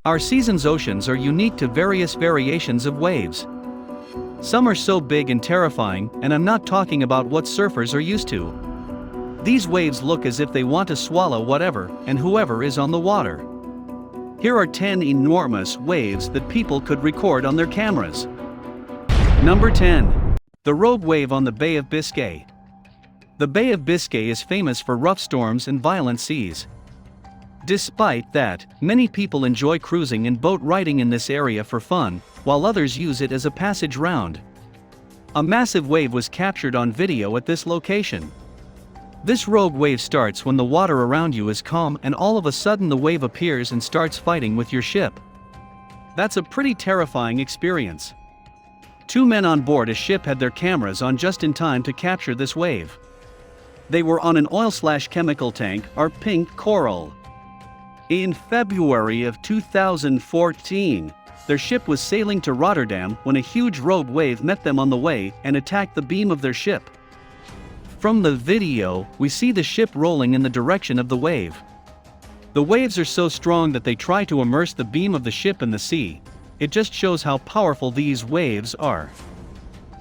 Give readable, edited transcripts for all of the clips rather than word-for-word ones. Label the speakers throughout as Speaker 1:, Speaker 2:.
Speaker 1: Our season's oceans are unique to various variations of waves. Some are so big and terrifying, and I'm not talking about what surfers are used to. These waves look as if they want to swallow whatever and whoever is on the water. Here are 10 enormous waves that people could record on their cameras. Number 10. The rogue wave on the Bay of Biscay. The Bay of Biscay is famous for rough storms and violent seas. Despite that, many people enjoy cruising and boat riding in this area for fun, while others use it as a passage round. A massive wave was captured on video at this location. This rogue wave starts when the water around you is calm and all of a sudden the wave appears and starts fighting with your ship. That's a pretty terrifying experience. 2 men on board a ship had their cameras on just in time to capture this wave. They were on an oil/chemical tank or pink coral. In February of 2014, their ship was sailing to Rotterdam when a huge rogue wave met them on the way and attacked the beam of their ship. From the video, we see the ship rolling in the direction of the wave. The waves are so strong that they try to immerse the beam of the ship in the sea. It just shows how powerful these waves are.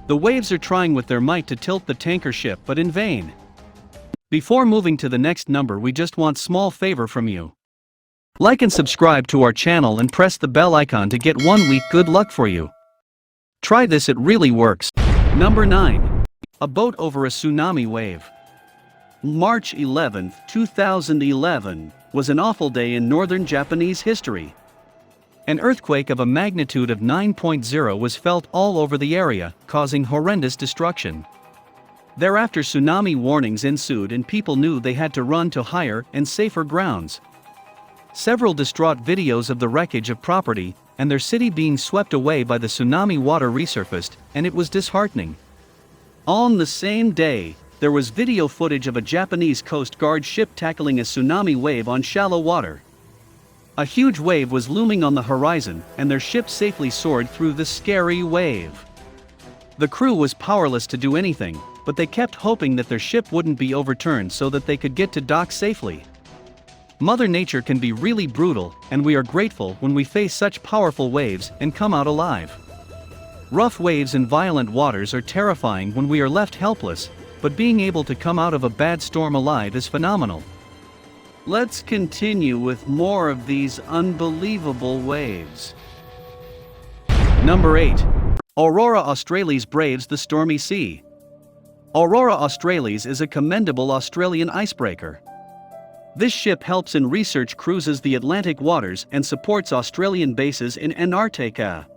Speaker 1: The waves are trying with their might to tilt the tanker ship, but in vain. Before moving to the next number, we just want small favor from you. Like and subscribe to our channel and press the bell icon to get 1 week good luck for you. Try this, it really works. Number 9. A boat over a tsunami wave. March 11, 2011, was an awful day in northern Japanese history. An earthquake of a magnitude of 9.0 was felt all over the area, causing horrendous destruction. Thereafter, tsunami warnings ensued and people knew they had to run to higher and safer grounds. Several distraught videos of the wreckage of property and their city being swept away by the tsunami water resurfaced, and it was disheartening. On the same day, there was video footage of a Japanese Coast Guard ship tackling a tsunami wave on shallow water. A huge wave was looming on the horizon, and their ship safely soared through the scary wave. The crew was powerless to do anything, but they kept hoping that their ship wouldn't be overturned so that they could get to dock safely. Mother Nature can be really brutal, and we are grateful when we face such powerful waves and come out alive. Rough waves and violent waters are terrifying when we are left helpless, but being able to come out of a bad storm alive is phenomenal. Let's continue with more of these unbelievable waves. Number 8. Aurora Australis braves the stormy sea. Aurora Australis is a commendable Australian icebreaker. This ship helps in research cruises the Atlantic waters and supports Australian bases in Antarctica.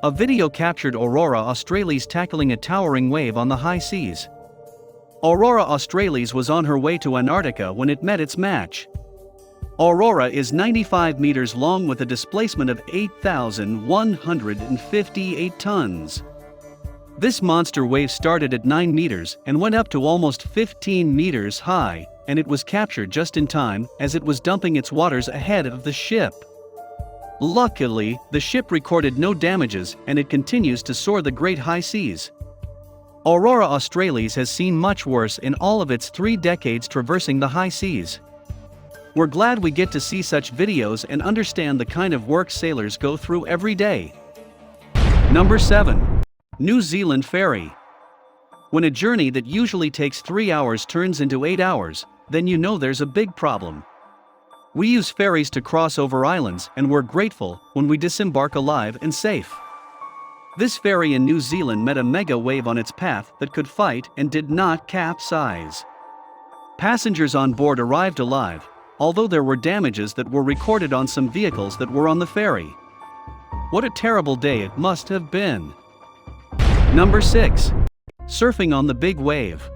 Speaker 1: A video captured Aurora Australis tackling a towering wave on the high seas. Aurora Australis was on her way to Antarctica when it met its match. Aurora is 95 meters long with a displacement of 8,158 tons. This monster wave started at 9 meters and went up to almost 15 meters high, and it was captured just in time as it was dumping its waters ahead of the ship. Luckily, the ship recorded no damages and it continues to soar the great high seas. Aurora Australis has seen much worse in all of its 3 decades traversing the high seas. We're glad we get to see such videos and understand the kind of work sailors go through every day. Number 7. New Zealand Ferry. When a journey that usually takes 3 hours turns into 8 hours, then you know there's a big problem. We use ferries to cross over islands, and we're grateful when we disembark alive and safe. This ferry in New Zealand met a mega wave on its path that could fight and did not capsize. Passengers on board arrived alive, although there were damages that were recorded on some vehicles that were on the ferry. What a terrible day it must have been. Number 6. Surfing on the big wave.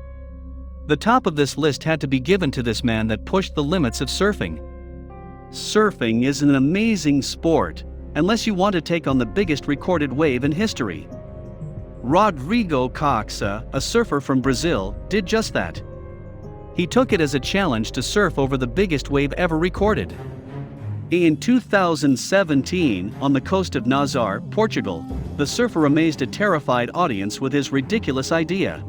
Speaker 1: The top of this list had to be given to this man that pushed the limits of surfing. Surfing is an amazing sport, unless you want to take on the biggest recorded wave in history. Rodrigo Coxa, a surfer from Brazil, did just that. He took it as a challenge to surf over the biggest wave ever recorded. In 2017, on the coast of Nazaré, Portugal, the surfer amazed a terrified audience with his ridiculous idea.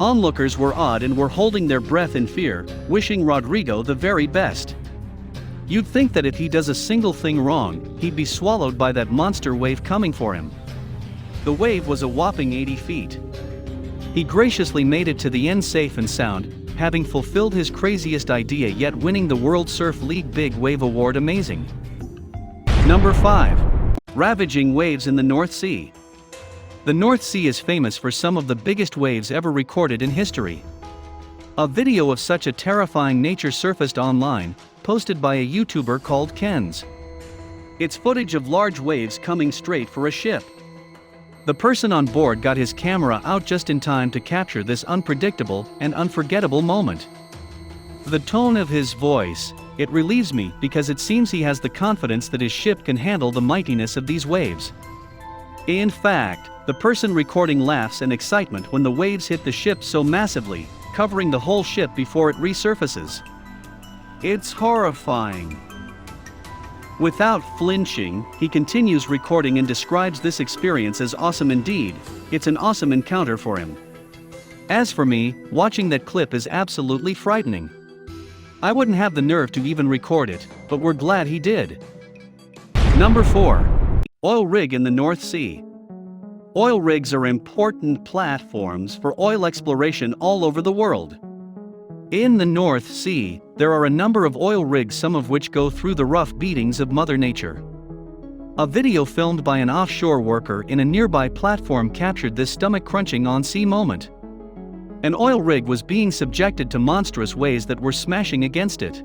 Speaker 1: Onlookers were awed and were holding their breath in fear, wishing Rodrigo the very best. You'd think that if he does a single thing wrong, he'd be swallowed by that monster wave coming for him. The wave was a whopping 80 feet. He graciously made it to the end safe and sound, having fulfilled his craziest idea yet winning the World Surf League Big Wave Award. Amazing. Number 5. Ravaging waves in the North Sea. The North Sea is famous for some of the biggest waves ever recorded in history. A video of such a terrifying nature surfaced online, posted by a YouTuber called Ken's. It's footage of large waves coming straight for a ship. The person on board got his camera out just in time to capture this unpredictable and unforgettable moment. The tone of his voice, it relieves me because it seems he has the confidence that his ship can handle the mightiness of these waves. In fact, the person recording laughs in excitement when the waves hit the ship so massively, covering the whole ship before it resurfaces. It's horrifying. Without flinching, he continues recording and describes this experience as awesome indeed. It's an awesome encounter for him. As for me, watching that clip is absolutely frightening. I wouldn't have the nerve to even record it, but we're glad he did. Number 4. Oil rig in the North Sea. Oil rigs are important platforms for oil exploration all over the world. In the North Sea, there are a number of oil rigs, some of which go through the rough beatings of Mother Nature. A video filmed by an offshore worker in a nearby platform captured this stomach-crunching on-sea moment. An oil rig was being subjected to monstrous waves that were smashing against it.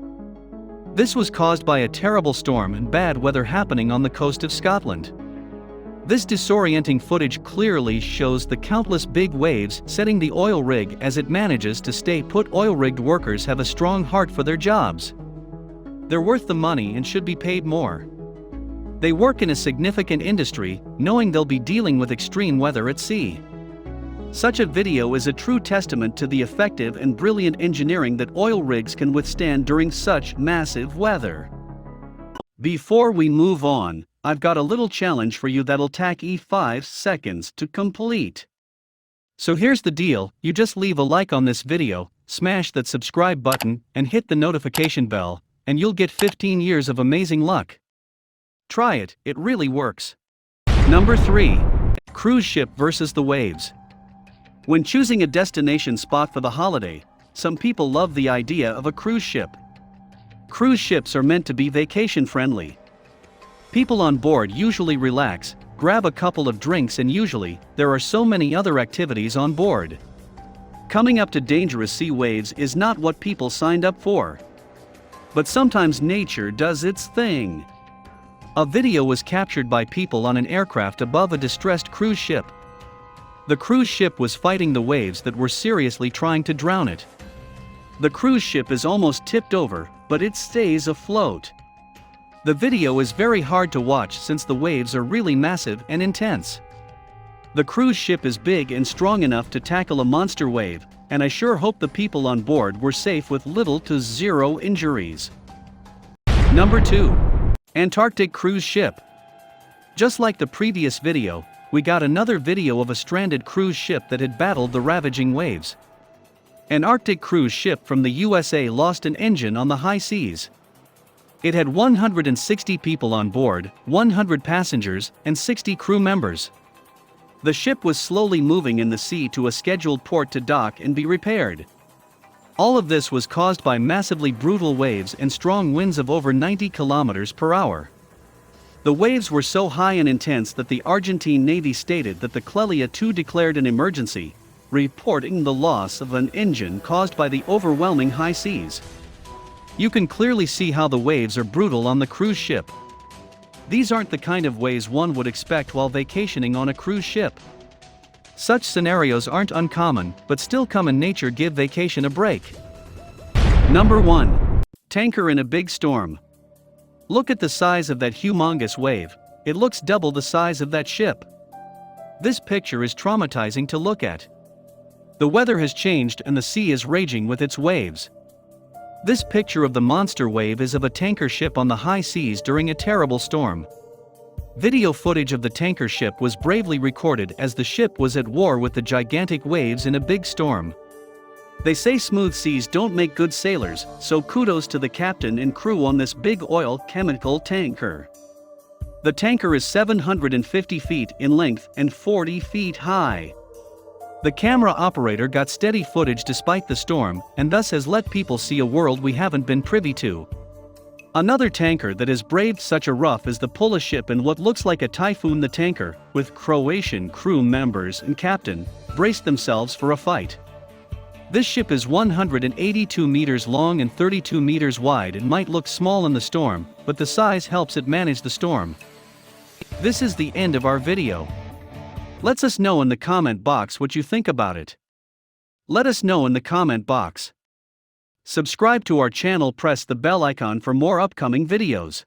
Speaker 1: This was caused by a terrible storm and bad weather happening on the coast of Scotland. This disorienting footage clearly shows the countless big waves setting the oil rig as it manages to stay put. Oil-rigged workers have a strong heart for their jobs. They're worth the money and should be paid more. They work in a significant industry, knowing they'll be dealing with extreme weather at sea. Such a video is a true testament to the effective and brilliant engineering that oil rigs can withstand during such massive weather. Before we move on, I've got a little challenge for you that'll take 5 seconds to complete. So here's the deal, you just leave a like on this video, smash that subscribe button, and hit the notification bell, and you'll get 15 years of amazing luck. Try it, it really works. Number 3. Cruise ship versus the waves. When choosing a destination spot for the holiday, some people love the idea of a cruise ship. Cruise ships are meant to be vacation-friendly. People on board usually relax, grab a couple of drinks, and usually, there are so many other activities on board. Coming up to dangerous sea waves is not what people signed up for. But sometimes nature does its thing. A video was captured by people on an aircraft above a distressed cruise ship. The cruise ship was fighting the waves that were seriously trying to drown it. The cruise ship is almost tipped over, but it stays afloat. The video is very hard to watch since the waves are really massive and intense. The cruise ship is big and strong enough to tackle a monster wave, and I sure hope the people on board were safe with little to zero injuries. Number 2. Antarctic cruise ship. Just like the previous video, we got another video of a stranded cruise ship that had battled the ravaging waves. An Arctic cruise ship from the USA lost an engine on the high seas. It had 160 people on board, 100 passengers, and 60 crew members. The ship was slowly moving in the sea to a scheduled port to dock and be repaired. All of this was caused by massively brutal waves and strong winds of over 90 kilometers per hour. The waves were so high and intense that the Argentine Navy stated that the Clelia II declared an emergency, reporting the loss of an engine caused by the overwhelming high seas. You can clearly see how the waves are brutal on the cruise ship. These aren't the kind of waves one would expect while vacationing on a cruise ship. Such scenarios aren't uncommon, but still come in nature. Give vacation a break. Number 1. Tanker in a big storm. Look at the size of that humongous wave, it looks double the size of that ship. This picture is traumatizing to look at. The weather has changed and the sea is raging with its waves. This picture of the monster wave is of a tanker ship on the high seas during a terrible storm. Video footage of the tanker ship was bravely recorded as the ship was at war with the gigantic waves in a big storm. They say smooth seas don't make good sailors, so kudos to the captain and crew on this big oil chemical tanker. The tanker is 750 feet in length and 40 feet high. The camera operator got steady footage despite the storm, and thus has let people see a world we haven't been privy to. Another tanker that has braved such a rough is the Pula ship and what looks like a typhoon. The tanker, with Croatian crew members and captain, braced themselves for a fight. This ship is 182 meters long and 32 meters wide and might look small in the storm, but the size helps it manage the storm. This is the end of our video. Let us know in the comment box what you think about it. Let us know in the comment box. Subscribe to our channel, press the bell icon for more upcoming videos.